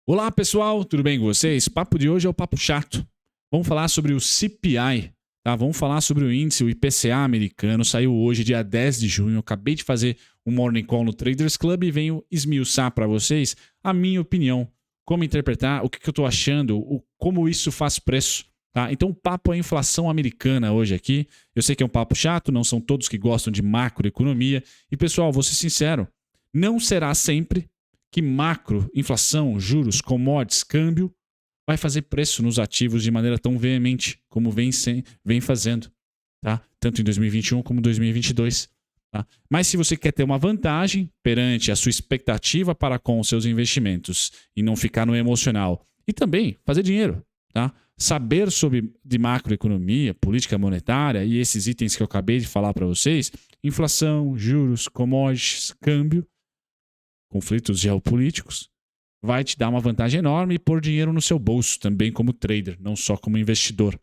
Olá pessoal, tudo bem com vocês? Papo de hoje é o papo chato. Vamos falar sobre o CPI, tá? Vamos falar sobre o índice, o IPCA americano. Saiu hoje, dia 10 de junho. Eu acabei de fazer um morning call no Traders Club e venho esmiuçar para vocês a minha opinião. Como interpretar, o que eu estou achando, como isso faz preço. Tá? Então o papo é a inflação americana hoje aqui. Eu sei que é um papo chato, não são todos que gostam de macroeconomia. E pessoal, vou ser sincero, não será sempre que macro, inflação, juros, commodities, câmbio vai fazer preço nos ativos de maneira tão veemente como vem fazendo, tá? Tanto em 2021 como 2022. Tá? Mas se você quer ter uma vantagem perante a sua expectativa para com os seus investimentos e não ficar no emocional e também fazer dinheiro, tá? Saber sobre de macroeconomia, política monetária e esses itens que eu acabei de falar para vocês, inflação, juros, commodities, câmbio, conflitos geopolíticos, vai te dar uma vantagem enorme e pôr dinheiro no seu bolso, também como trader, não só como investidor.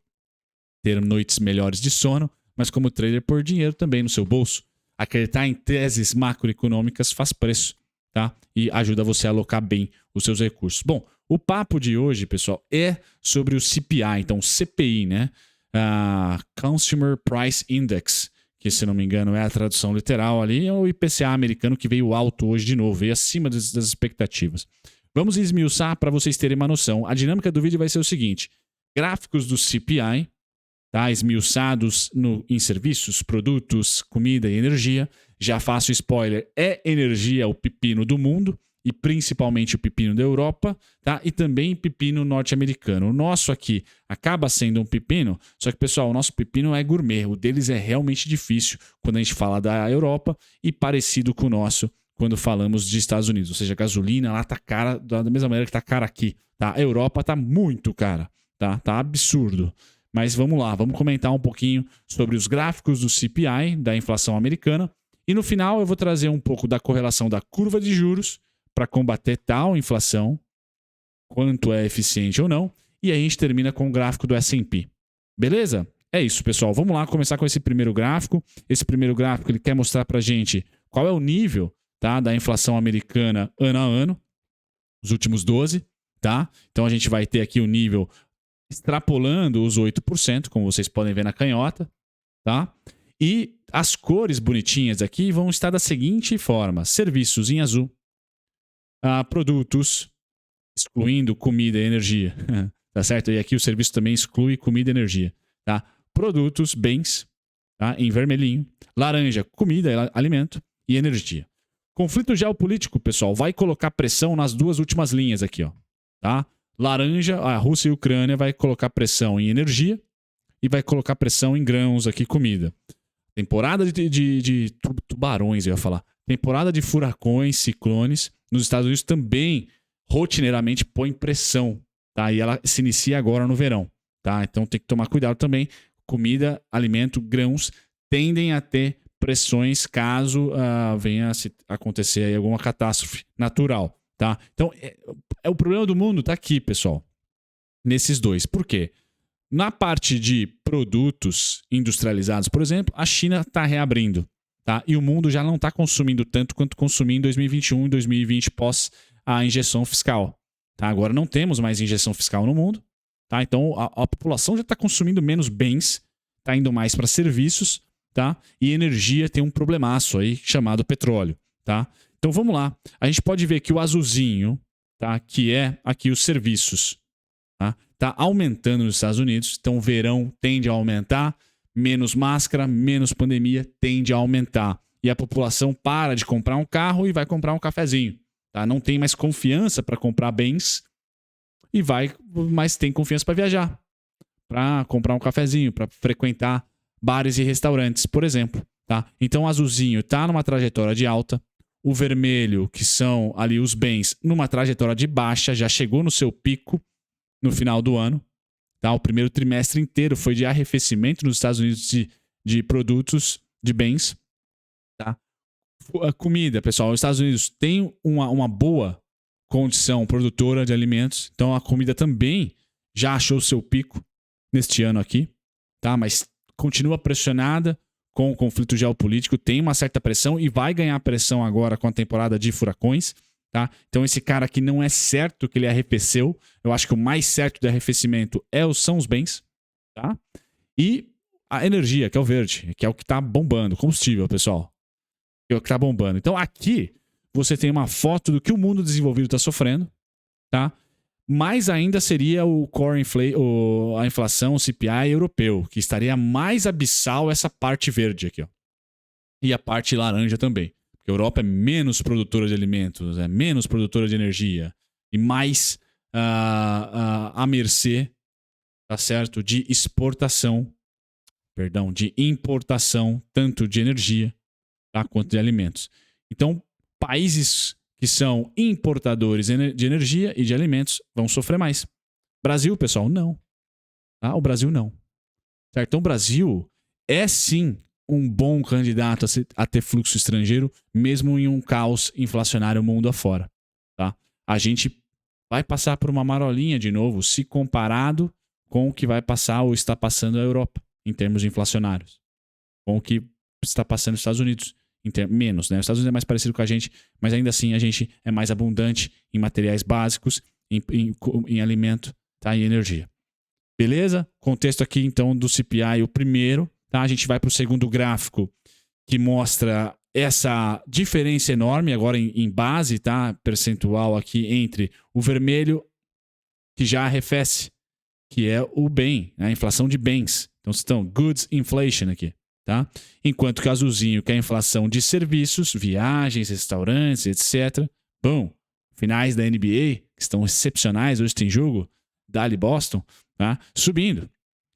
Ter noites melhores de sono, mas como trader pôr dinheiro também no seu bolso. Acreditar em teses macroeconômicas faz preço, tá? E ajuda você a alocar bem os seus recursos. Bom, o papo de hoje, pessoal, é sobre o CPI, então CPI, né? Consumer Price Index, que se não me engano é a tradução literal ali, é o IPCA americano que veio alto hoje de novo, veio acima das expectativas. Vamos esmiuçar para vocês terem uma noção. A dinâmica do vídeo vai ser o seguinte: gráficos do CPI, tá? Esmiuçados em serviços, produtos, comida e energia. Já faço spoiler, é energia o pepino do mundo, e principalmente o pepino da Europa, tá? E também pepino norte-americano. O nosso aqui acaba sendo um pepino, só que, pessoal, o nosso pepino é gourmet. O deles é realmente difícil quando a gente fala da Europa e parecido com o nosso quando falamos de Estados Unidos. Ou seja, a gasolina lá tá cara da mesma maneira que tá cara aqui, tá? A Europa tá muito cara, tá? Tá absurdo. Mas vamos lá, vamos comentar um pouquinho sobre os gráficos do CPI, da inflação americana. E no final eu vou trazer um pouco da correlação da curva de juros para combater tal inflação, quanto é eficiente ou não, e aí a gente termina com o gráfico do S&P. Beleza? É isso, pessoal. Vamos lá começar com esse primeiro gráfico. Esse primeiro gráfico ele quer mostrar para a gente qual é o nível, tá, da inflação americana ano a ano, os últimos 12, tá? Então a gente vai ter aqui o nível extrapolando os 8%, como vocês podem ver na canhota, tá? E as cores bonitinhas aqui vão estar da seguinte forma: serviços em azul, produtos, excluindo comida e energia, tá certo? E aqui o serviço também exclui comida e energia, tá? Produtos, bens, tá? Em vermelhinho, laranja, comida, alimento e energia. Conflito geopolítico, pessoal, vai colocar pressão nas duas últimas linhas aqui, ó, tá? Laranja, a Rússia e a Ucrânia vai colocar pressão em energia e vai colocar pressão em grãos aqui, comida. Temporada de tubarões, eu ia falar. Temporada de furacões, ciclones. Nos Estados Unidos também, rotineiramente, põe pressão. Tá? E ela se inicia agora no verão. Tá? Então tem que tomar cuidado também. Comida, alimento, grãos tendem a ter pressões caso venha a acontecer aí alguma catástrofe natural. Tá? Então, o problema do mundo está aqui, pessoal. Nesses dois. Por quê? Na parte de produtos industrializados, por exemplo, a China está reabrindo, tá? E o mundo já não está consumindo tanto quanto consumia em 2021 e 2020 pós a injeção fiscal. Tá? Agora não temos mais injeção fiscal no mundo, tá? Então a população já está consumindo menos bens, está indo mais para serviços, tá? E energia tem um problemaço aí chamado petróleo, tá? Então vamos lá. A gente pode ver que o azulzinho, tá? Que é aqui os serviços, tá aumentando nos Estados Unidos, então o verão tende a aumentar, menos máscara, menos pandemia tende a aumentar. E a população para de comprar um carro e vai comprar um cafezinho. Tá? Não tem mais confiança para comprar bens, mas tem confiança para viajar, para comprar um cafezinho, para frequentar bares e restaurantes, por exemplo. Tá? Então o azulzinho está numa trajetória de alta, o vermelho, que são ali os bens, numa trajetória de baixa, já chegou no seu pico no final do ano. Tá? O primeiro trimestre inteiro foi de arrefecimento nos Estados Unidos de produtos, de bens. Tá? A comida, pessoal, os Estados Unidos tem uma boa condição produtora de alimentos, então a comida também já achou seu pico neste ano aqui, tá? Mas continua pressionada com o conflito geopolítico, tem uma certa pressão e vai ganhar pressão agora com a temporada de furacões. tá? Então esse cara aqui não é certo que ele arrefeceu. Eu acho que o mais certo de arrefecimento são os bens, tá? E a energia, que é o verde, que é o que está bombando, combustível, pessoal. Que é o que está bombando. Então aqui você tem uma foto do que o mundo desenvolvido está sofrendo, tá? Mais ainda seria o a inflação, o CPI europeu, que estaria mais abissal essa parte verde aqui, ó. E a parte laranja também. Porque a Europa é menos produtora de alimentos, é menos produtora de energia e mais à mercê, tá certo? De exportação, perdão, de importação, tanto de energia, tá, quanto de alimentos. Então, países que são importadores de energia e de alimentos vão sofrer mais. Brasil, pessoal, não. Tá? O Brasil não. Certo? Então, o Brasil é sim um bom candidato a ter fluxo estrangeiro, mesmo em um caos inflacionário mundo afora. Tá? A gente vai passar por uma marolinha de novo, se comparado com o que vai passar ou está passando a Europa, em termos inflacionários. Com o que está passando nos Estados Unidos. Menos, né? Os Estados Unidos é mais parecido com a gente, mas ainda assim a gente é mais abundante em materiais básicos, em alimento, tá? E energia. Beleza? Contexto aqui então do CPI, o primeiro, tá? A gente vai para o segundo gráfico, que mostra essa diferença enorme agora em base, tá? Percentual aqui entre o vermelho, que já arrefece, que é o bem, né? A inflação de bens. Então estão goods inflation aqui. Tá? Enquanto que o azulzinho, que é a inflação de serviços, viagens, restaurantes, etc. Bom, finais da NBA, que estão excepcionais, hoje tem jogo, Dali Boston, tá? Subindo.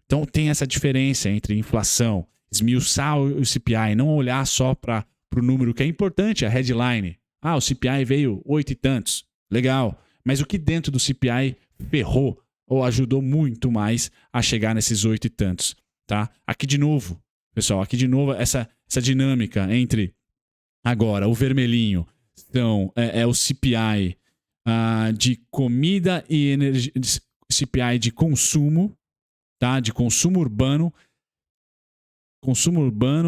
Então tem essa diferença entre inflação, esmiuçar o CPI, não olhar só para o número que é importante, a headline. Ah, o CPI veio 8 e tantos. Legal. Mas o que dentro do CPI ferrou ou ajudou muito mais a chegar nesses 8 e tantos. Tá? Aqui de novo. Pessoal, aqui de novo essa dinâmica entre agora o vermelhinho é o CPI de comida e energia, CPI de consumo, tá? De consumo urbano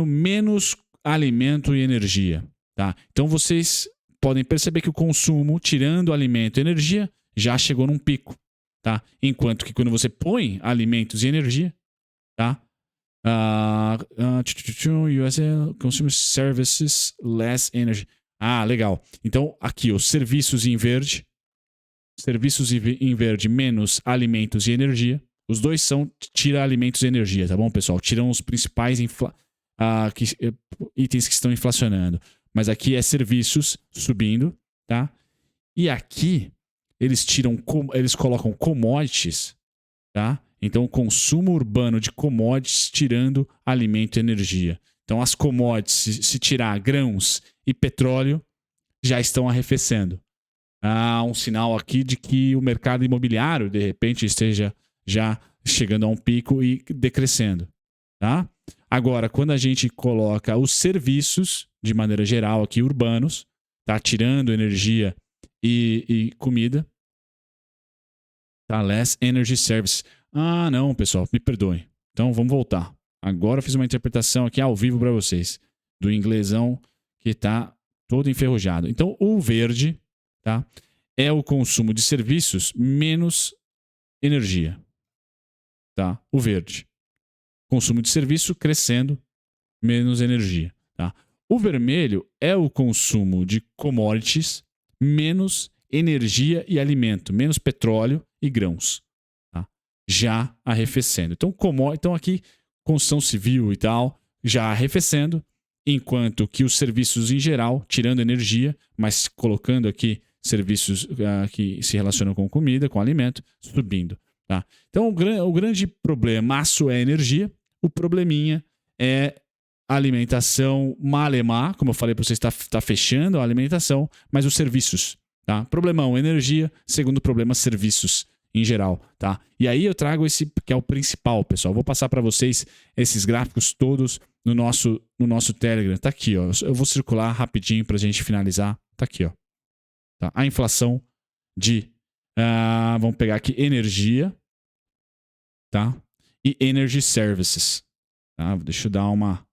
menos alimento e energia, tá? Então vocês podem perceber que o consumo, tirando alimento e energia, já chegou num pico, tá? Enquanto que quando você põe alimentos e energia, tá? USA Consumer Services Less Energy. Ah, legal. Então, aqui, os serviços em verde. Serviços em verde menos alimentos e energia. Os dois são tira alimentos e energia, tá bom, pessoal? Tiram os principais itens que estão inflacionando. Mas aqui é serviços subindo, tá? E aqui, eles colocam commodities, tá? Então, o consumo urbano de commodities tirando alimento e energia. Então, as commodities, se tirar grãos e petróleo, já estão arrefecendo. Há um sinal aqui de que o mercado imobiliário, de repente, esteja já chegando a um pico e decrescendo. Tá? Agora, quando a gente coloca os serviços, de maneira geral, aqui urbanos, tá? Tirando energia e comida, tá? Less Energy Service. Ah, não, pessoal, me perdoem. Então, vamos voltar. Agora eu fiz uma interpretação aqui ao vivo para vocês, do inglesão que está todo enferrujado. Então, o verde, tá? É o consumo de serviços menos energia. Tá? O verde. Consumo de serviço crescendo, menos energia. Tá? O vermelho é o consumo de commodities menos energia e alimento, menos petróleo e grãos. Tá? Já arrefecendo. Então aqui, construção civil e tal, já arrefecendo, enquanto que os serviços em geral, tirando energia, mas colocando aqui serviços que se relacionam com comida, com alimento, subindo. Tá? Então o grande problemaço é energia, o probleminha é alimentação malemar, como eu falei para vocês, está fechando a alimentação, mas os serviços. Tá? Problemão, energia, segundo problema, serviços em geral. Tá? E aí eu trago esse que é o principal, pessoal. Vou passar para vocês esses gráficos todos no nosso Telegram. Tá aqui, ó. Eu vou circular rapidinho para a gente finalizar. Tá aqui, ó. Tá? A inflação de vamos pegar aqui energia, tá? E energy services. Tá? Deixa eu dar uma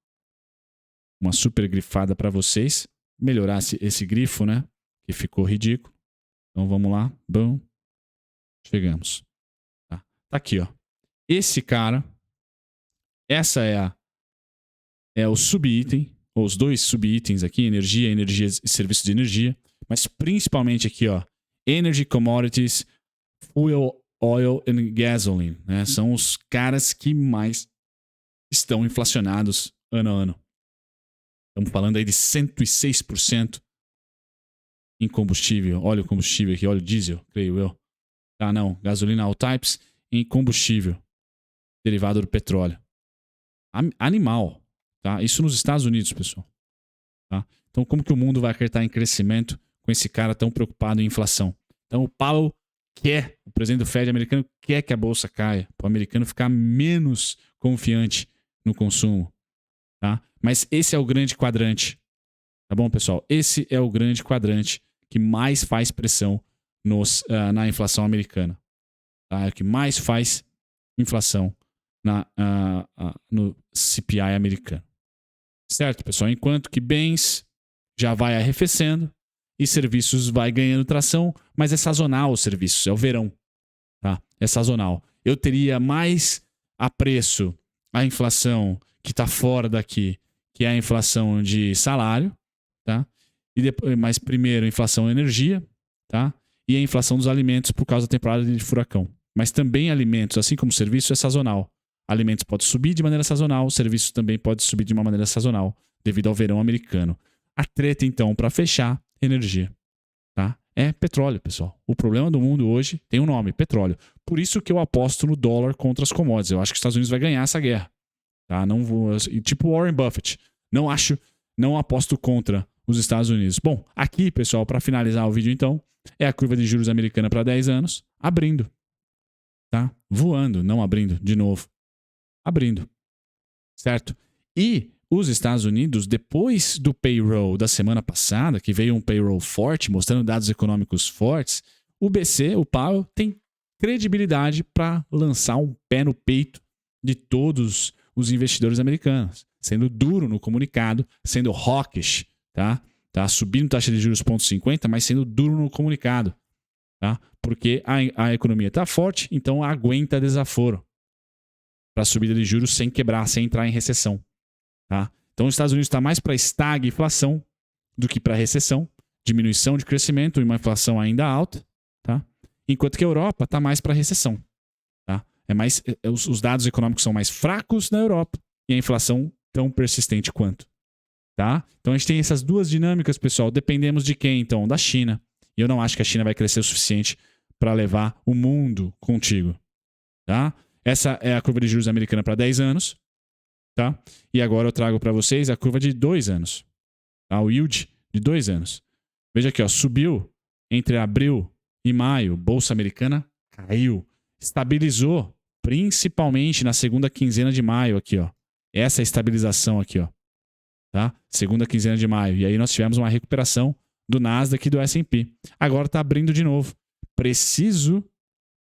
super grifada para vocês. Melhorar esse grifo, né? Que ficou ridículo. Então vamos lá. Bom. Chegamos. Tá aqui, ó. Esse cara, essa é o subitem, ou os dois subitens aqui, energia e serviços de energia, mas principalmente aqui, ó, energy commodities, fuel, oil and gasoline, né? São os caras que mais estão inflacionados ano a ano. Estamos falando aí de 106% em combustível, óleo combustível aqui, óleo diesel, creio eu. Ah, não, gasolina all types em combustível, derivado do petróleo. Animal, tá? Isso nos Estados Unidos, pessoal. Tá? Então, como que o mundo vai acreditar em crescimento com esse cara tão preocupado em inflação? Então, o Powell quer, o presidente do Fed americano quer que a bolsa caia, para o americano ficar menos confiante no consumo. Tá? Mas esse é o grande quadrante. Tá bom, pessoal? Esse é o grande quadrante que mais faz pressão na inflação americana. Tá? É o que mais faz inflação no CPI americano. Certo, pessoal? Enquanto que bens já vai arrefecendo e serviços vai ganhando tração, mas é sazonal os serviços, é o verão. Tá? É sazonal. Eu teria mais apreço a inflação que está fora daqui, que é a inflação de salário, tá? E depois, mas primeiro a inflação energia, tá? E a inflação dos alimentos por causa da temporada de furacão. Mas também alimentos, assim como serviço, é sazonal. Alimentos pode subir de maneira sazonal, serviços também pode subir de uma maneira sazonal, devido ao verão americano. A treta, então, para fechar, energia. Tá? É petróleo, pessoal. O problema do mundo hoje tem um nome, petróleo. Por isso que eu aposto no dólar contra as commodities. Eu acho que os Estados Unidos vai ganhar essa guerra. Tá? Não vou, tipo Warren Buffett. Não aposto contra os Estados Unidos. Bom, aqui, pessoal, para finalizar o vídeo, então, é a curva de juros americana para 10 anos, abrindo. Tá? Voando, não abrindo, de novo. Abrindo. Certo? E os Estados Unidos, depois do payroll da semana passada, que veio um payroll forte, mostrando dados econômicos fortes, o BC, o Powell, tem credibilidade para lançar um pé no peito de todos os investidores americanos, sendo duro no comunicado, sendo hawkish, tá? Subindo taxa de juros 0,50, mas sendo duro no comunicado, tá? Porque a economia está forte, então aguenta desaforo para a subida de juros sem quebrar, sem entrar em recessão. Tá? Então, os Estados Unidos está mais para estagflação do que para recessão, diminuição de crescimento e uma inflação ainda alta, tá? Enquanto que a Europa está mais para recessão. Tá? Os dados econômicos são mais fracos na Europa e a inflação tão persistente quanto. Tá? Então, a gente tem essas duas dinâmicas, pessoal. Dependemos de quem, então? Da China. E eu não acho que a China vai crescer o suficiente para levar o mundo contigo. Tá? Essa é a curva de juros americana para 10 anos. Tá? E agora eu trago para vocês a curva de 2 anos. Tá? O yield de 2 anos. Veja aqui, ó, subiu entre abril e maio. Bolsa americana caiu. Estabilizou, principalmente na segunda quinzena de maio. Aqui, ó. Essa estabilização aqui, ó. Tá? Segunda quinzena de maio. E aí nós tivemos uma recuperação do Nasdaq e do S&P. Agora está abrindo de novo. Preciso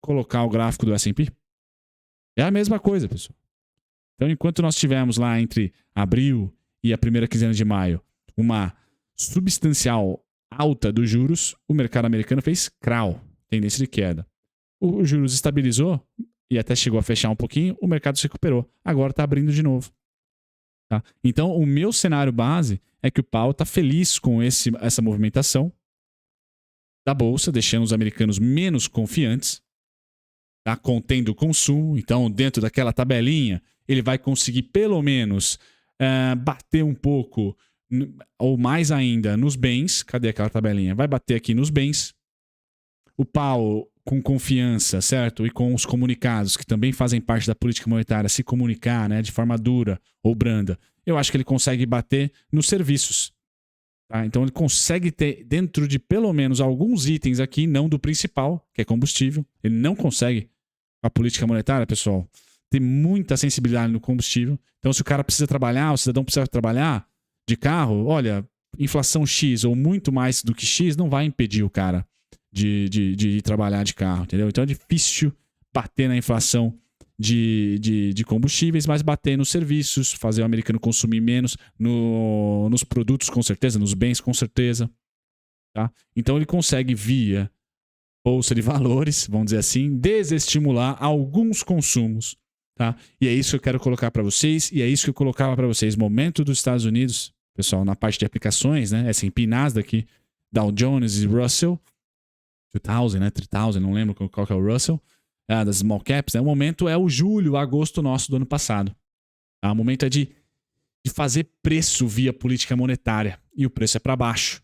colocar o gráfico do S&P? É a mesma coisa, pessoal. Então, enquanto nós tivemos lá entre abril e a primeira quinzena de maio uma substancial alta dos juros, o mercado americano fez crawl, tendência de queda. O juros estabilizou e até chegou a fechar um pouquinho, o mercado se recuperou. Agora está abrindo de novo. Tá? Então, o meu cenário base é que o Powell está feliz com essa movimentação da Bolsa, deixando os americanos menos confiantes, tá? Contendo o consumo. Então, dentro daquela tabelinha, ele vai conseguir pelo menos bater um pouco, ou mais ainda, nos bens. Cadê aquela tabelinha? Vai bater aqui nos bens. O Powell, com confiança, certo? E com os comunicados, que também fazem parte da política monetária, se comunicar, né, de forma dura ou branda. Eu acho que ele consegue bater nos serviços. Tá? Então, ele consegue ter, dentro de pelo menos alguns itens aqui, não do principal, que é combustível. Ele não consegue, a política monetária, pessoal, ter muita sensibilidade no combustível. Então, se o cara precisa trabalhar, o cidadão precisa trabalhar de carro, olha, inflação X ou muito mais do que X não vai impedir o cara de trabalhar de carro, entendeu? Então é difícil bater na inflação de combustíveis, mas bater nos serviços, fazer o americano consumir menos, nos produtos com certeza, nos bens com certeza. Tá? Então ele consegue via bolsa de valores, vamos dizer assim, desestimular alguns consumos, tá? E é isso que eu quero colocar para vocês, e é isso que eu colocava para vocês. Momento dos Estados Unidos, pessoal, na parte de aplicações, né? S&P, Nasdaq, Dow Jones e Russell, 2000, né? 3000, não lembro qual que é o Russell, das small caps, né? O momento é o julho, agosto nosso do ano passado. Tá? O momento é de fazer preço via política monetária, e o preço é para baixo,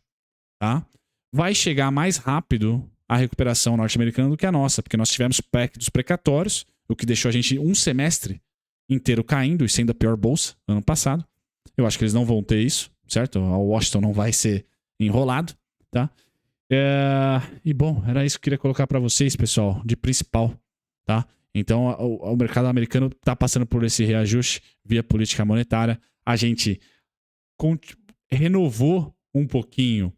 tá? Vai chegar mais rápido a recuperação norte-americana do que a nossa, porque nós tivemos PEC dos precatórios, o que deixou a gente um semestre inteiro caindo e sendo a pior bolsa no ano passado. Eu acho que eles não vão ter isso, certo? A Washington não vai ser enrolado, tá? E bom, era isso que eu queria colocar para vocês, pessoal, de principal, tá? Então, o mercado americano está passando por esse reajuste via política monetária. A gente renovou um pouquinho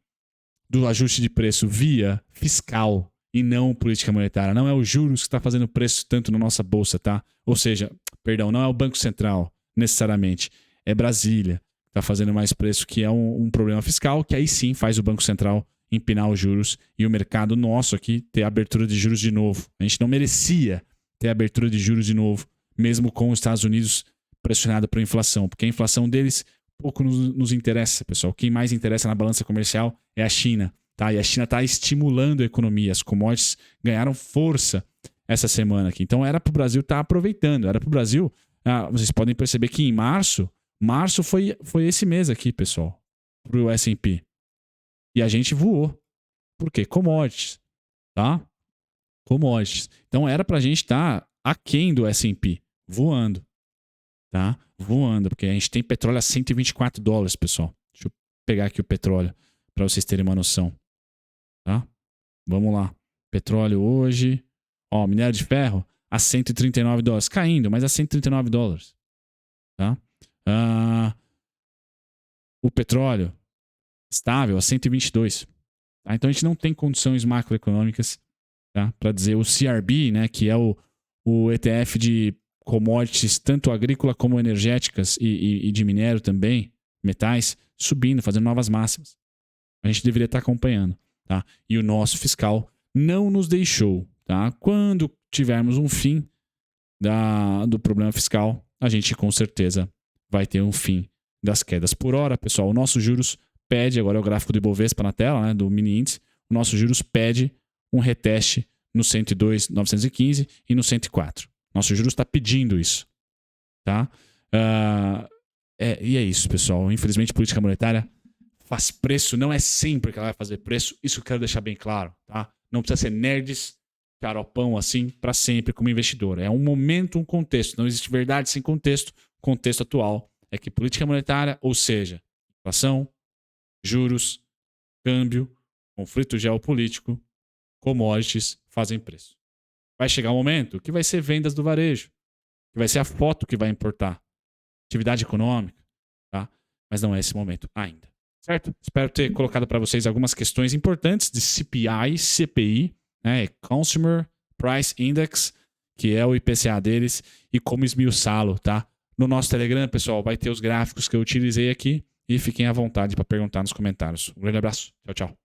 do ajuste de preço via fiscal e não política monetária. Não é os juros que está fazendo preço tanto na nossa bolsa, tá? Ou seja, perdão, não é o Banco Central necessariamente, é Brasília que está fazendo mais preço, que é um problema fiscal, que aí sim faz o Banco Central empinar os juros e o mercado nosso aqui ter abertura de juros de novo. A gente não merecia ter abertura de juros de novo, mesmo com os Estados Unidos pressionado por inflação, porque a inflação deles pouco nos interessa, pessoal. Quem mais interessa na balança comercial é a China, tá? E a China está estimulando a economia. As commodities ganharam força essa semana aqui. Então era para o Brasil estar aproveitando. Era para o Brasil... vocês podem perceber que em março foi esse mês aqui, pessoal, para o S&P. E a gente voou. Por quê? Commodities, tá? Commodities. Então era para a gente estar aquém do S&P, voando. Tá? Voando, porque a gente tem petróleo a $124, pessoal. Deixa eu pegar aqui o petróleo para vocês terem uma noção. Tá? Vamos lá. Petróleo hoje, ó, minério de ferro a $139, caindo, mas a $139. Tá? O petróleo estável a 122. Tá? Então a gente não tem condições macroeconômicas, tá? Para dizer o CRB, né, que é o ETF de commodities, tanto agrícola como energéticas e de minério também, metais, subindo, fazendo novas máximas. A gente deveria estar acompanhando, tá? E o nosso fiscal não nos deixou, tá? Quando tivermos um fim do problema fiscal, a gente com certeza vai ter um fim das quedas. Por hora, pessoal, o nosso juros pede, agora é o gráfico do Ibovespa na tela, né, do mini índice, o nosso juros pede um reteste no 102.915 e no 104. Nosso juros está pedindo isso, tá? E é isso, pessoal. Infelizmente, política monetária faz preço. Não é sempre que ela vai fazer preço. Isso eu quero deixar bem claro, tá? Não precisa ser nerds, caropão assim, para sempre como investidor. É um momento, um contexto. Não existe verdade sem contexto. O contexto atual é que política monetária, ou seja, inflação, juros, câmbio, conflito geopolítico, commodities fazem preço. Vai chegar um momento que vai ser vendas do varejo, que vai ser a foto que vai importar, atividade econômica, tá? Mas não é esse momento ainda, certo? Espero ter colocado para vocês algumas questões importantes de CPI, CPI, né? Consumer Price Index, que é o IPCA deles, e como esmiuçá-lo, tá? No nosso Telegram, pessoal, vai ter os gráficos que eu utilizei aqui e fiquem à vontade para perguntar nos comentários. Um grande abraço. Tchau, tchau.